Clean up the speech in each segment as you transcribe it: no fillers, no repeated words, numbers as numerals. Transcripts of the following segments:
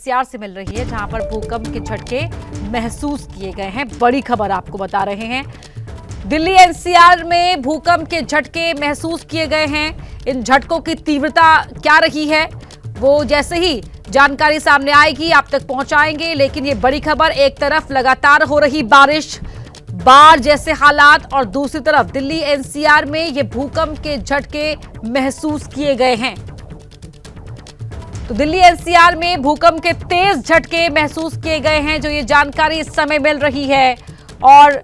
NCR से मिल रही है, जहां पर भूकंप के झटके महसूस किए गए हैं। बड़ी खबर आपको बता रहे हैं, दिल्ली एनसीआर में भूकंप के झटके महसूस किए गए हैं। इन झटकों की तीव्रता क्या रही है वो जैसे ही जानकारी सामने आएगी आप तक पहुंचाएंगे। लेकिन ये बड़ी खबर, एक तरफ लगातार हो रही बारिश, बाढ़ जैसे हालात, और दूसरी तरफ दिल्ली एनसीआर में ये भूकंप के झटके महसूस किए गए हैं। तो दिल्ली एनसीआर में भूकंप के तेज झटके महसूस किए गए हैं, जो ये जानकारी इस समय मिल रही है। और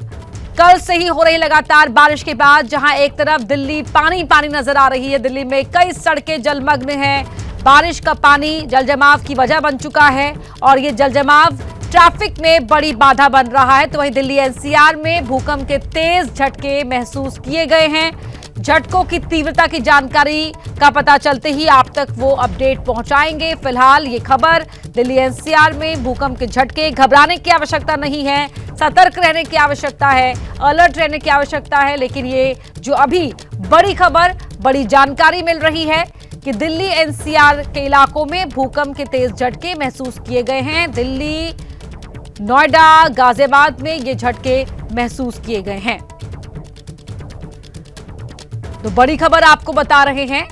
कल से ही हो रही लगातार बारिश के बाद जहां एक तरफ दिल्ली पानी पानी नजर आ रही है, दिल्ली में कई सड़कें जलमग्न हैं, बारिश का पानी जलजमाव की वजह बन चुका है और ये जलजमाव ट्रैफिक में बड़ी बाधा बन रहा है। तो वहीं दिल्ली एनसीआर में भूकंप के तेज झटके महसूस किए गए हैं। झटकों की तीव्रता की जानकारी का पता चलते ही आप तक वो अपडेट पहुंचाएंगे। फिलहाल ये खबर, दिल्ली एनसीआर में भूकंप के झटके, घबराने की आवश्यकता नहीं है, सतर्क रहने की आवश्यकता है, अलर्ट रहने की आवश्यकता है। लेकिन ये जो अभी बड़ी खबर, बड़ी जानकारी मिल रही है कि दिल्ली एनसीआर के इलाकों में भूकंप के तेज झटके महसूस किए गए हैं। दिल्ली, नोएडा, गाजियाबाद में ये झटके महसूस किए गए हैं। तो बड़ी खबर आपको बता रहे हैं।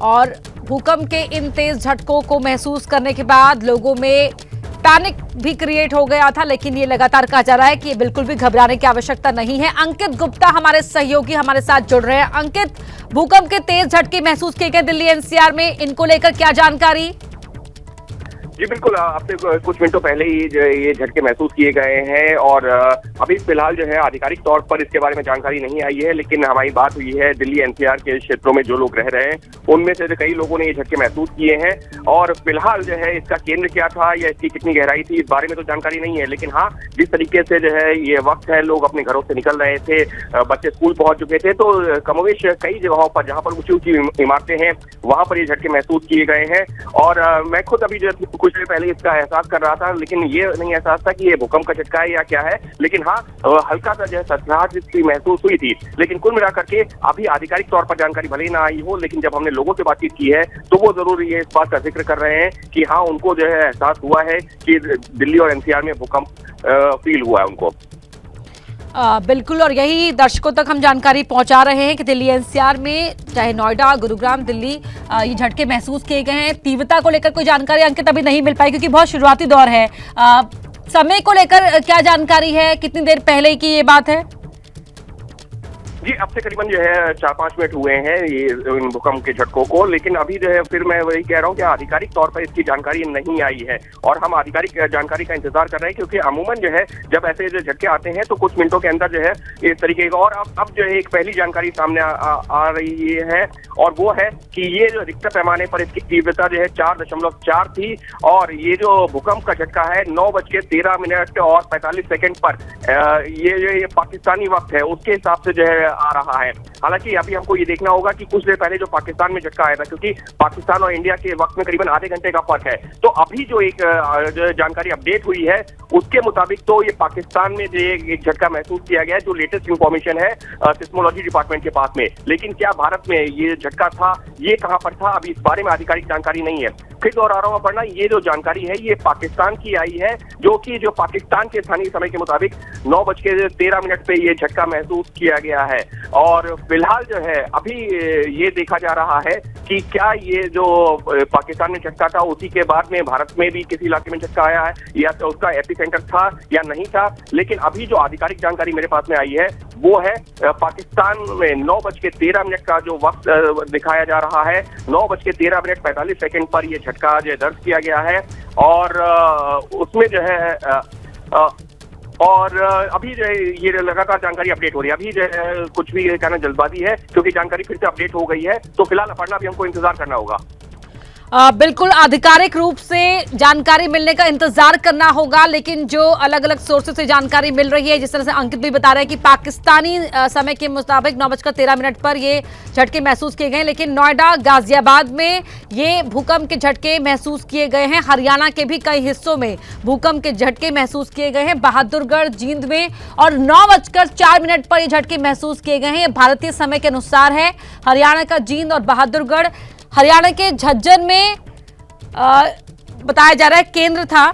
और भूकंप के इन तेज झटकों को महसूस करने के बाद लोगों में पैनिक भी क्रिएट हो गया था, लेकिन ये लगातार कहा जा रहा है कि ये बिल्कुल भी घबराने की आवश्यकता नहीं है। अंकित गुप्ता हमारे सहयोगी हमारे साथ जुड़ रहे हैं। अंकित, भूकंप के तेज झटके महसूस किए गए दिल्ली एनसीआर में, इनको लेकर क्या जानकारी? जी बिल्कुल, आपसे कुछ मिनटों पहले ही ये झटके महसूस किए गए हैं और अभी फिलहाल जो है आधिकारिक तौर पर इसके बारे में जानकारी नहीं आई है। लेकिन हमारी बात हुई है दिल्ली एनसीआर के क्षेत्रों में जो लोग रह रहे हैं उनमें से कई लोगों ने ये झटके महसूस किए हैं। और फिलहाल जो है इसका केंद्र क्या था या इसकी कितनी गहराई थी, इस बारे में तो जानकारी नहीं है। लेकिन हाँ, जिस तरीके से जो है ये वक्त है, लोग अपने घरों से निकल रहे थे, बच्चे स्कूल पहुंच चुके थे, तो कमोवेश कई जगहों पर जहाँ पर ऊंची ऊंची इमारतें हैं वहां पर ये झटके महसूस किए गए हैं। और मैं खुद अभी जो कुछ देर पहले इसका एहसास कर रहा था, लेकिन ये नहीं एहसास था कि ये भूकंप का झटका है या क्या है। लेकिन हाँ, हल्का सा जो है सनसनाहट इसकी महसूस हुई थी। लेकिन कुल मिलाकर के अभी आधिकारिक तौर पर जानकारी भले ही ना आई हो, लेकिन जब हमने लोगों से बातचीत की है तो वो जरूर ये इस बात का जिक्र कर रहे हैं कि हाँ, उनको जो है एहसास हुआ है कि दिल्ली और एनसीआर में भूकंप फील हुआ है उनको। बिल्कुल, और यही दर्शकों तक हम जानकारी पहुंचा रहे हैं कि दिल्ली एनसीआर में चाहे नोएडा, गुरुग्राम, दिल्ली, ये झटके महसूस किए गए हैं। तीव्रता को लेकर कोई जानकारी अंकित अभी नहीं मिल पाई क्योंकि बहुत शुरुआती दौर है। समय को लेकर क्या जानकारी है, कितनी देर पहले की ये बात है? जी, अब से करीबन जो है 4-5 मिनट हुए हैं ये भूकंप के झटकों को। लेकिन अभी जो है फिर मैं वही कह रहा हूँ कि आधिकारिक तौर पर इसकी जानकारी नहीं आई है और हम आधिकारिक जानकारी का इंतजार कर रहे हैं, क्योंकि अमूमन जो है जब ऐसे जो झटके आते हैं तो कुछ मिनटों के अंदर जो है इस तरीके का। और अब जो है एक पहली जानकारी सामने आ रही है और वो है कि ये जो रिक्टर पैमाने पर इसकी तीव्रता जो है 4.4 थी और ये जो भूकंप का झटका है 9:13 और 45 सेकंड पर ये पाकिस्तानी वक्त है उसके हिसाब से जो है आ रहा है। हालांकि अभी हमको ये देखना होगा कि कुछ देर पहले जो पाकिस्तान में झटका आया था, क्योंकि पाकिस्तान और इंडिया के वक्त में करीबन आधे घंटे का फर्क है, तो अभी जो एक जानकारी अपडेट हुई है उसके मुताबिक तो ये पाकिस्तान में जो एक झटका महसूस किया गया है, जो लेटेस्ट इंफॉर्मेशन है सिस्मोलॉजी डिपार्टमेंट के पास में। लेकिन क्या भारत में ये झटका था, ये कहां पर था, अभी इस बारे में आधिकारिक जानकारी नहीं है। फिर दोहरा रहा हूं पढ़ना, ये जो जानकारी है ये पाकिस्तान की आई है, जो पाकिस्तान के स्थानीय समय के मुताबिक 9:13 पे ये झटका महसूस किया गया है। और फिलहाल जो है अभी ये देखा जा रहा है कि क्या ये जो पाकिस्तान में झटका था उसी के बाद में भारत में भी किसी इलाके में झटका आया है या तो उसका एपिसेंटर था या नहीं था। लेकिन अभी जो आधिकारिक जानकारी मेरे पास में आई है वो है पाकिस्तान में 9:13 का जो वक्त दिखाया जा रहा है, 9:13:45 पर ये झटका जो दर्ज किया गया है। और उसमें जो है और अभी जो है ये लगातार जानकारी अपडेट हो रही है। अभी जो है कुछ भी कहना जल्दबाजी है क्योंकि जानकारी फिर से अपडेट हो गई है, तो फिलहाल अपना भी हमको इंतजार करना होगा। बिल्कुल आधिकारिक रूप से जानकारी मिलने का इंतजार करना होगा, लेकिन जो अलग अलग सोर्सेस से जानकारी मिल रही है, जिस तरह से अंकित भी बता रहे हैं कि पाकिस्तानी समय के मुताबिक 9:13 पर ये झटके महसूस किए गए। लेकिन नोएडा, गाजियाबाद में ये भूकंप के झटके महसूस किए गए हैं। हरियाणा के भी कई हिस्सों में भूकंप के झटके महसूस किए गए हैं। बहादुरगढ़, जींद में और 9:04 पर ये झटके महसूस किए गए हैं। ये भारतीय समय के अनुसार है। हरियाणा का जींद और बहादुरगढ़, हरियाणा के झज्जर में बताया जा रहा है केंद्र था।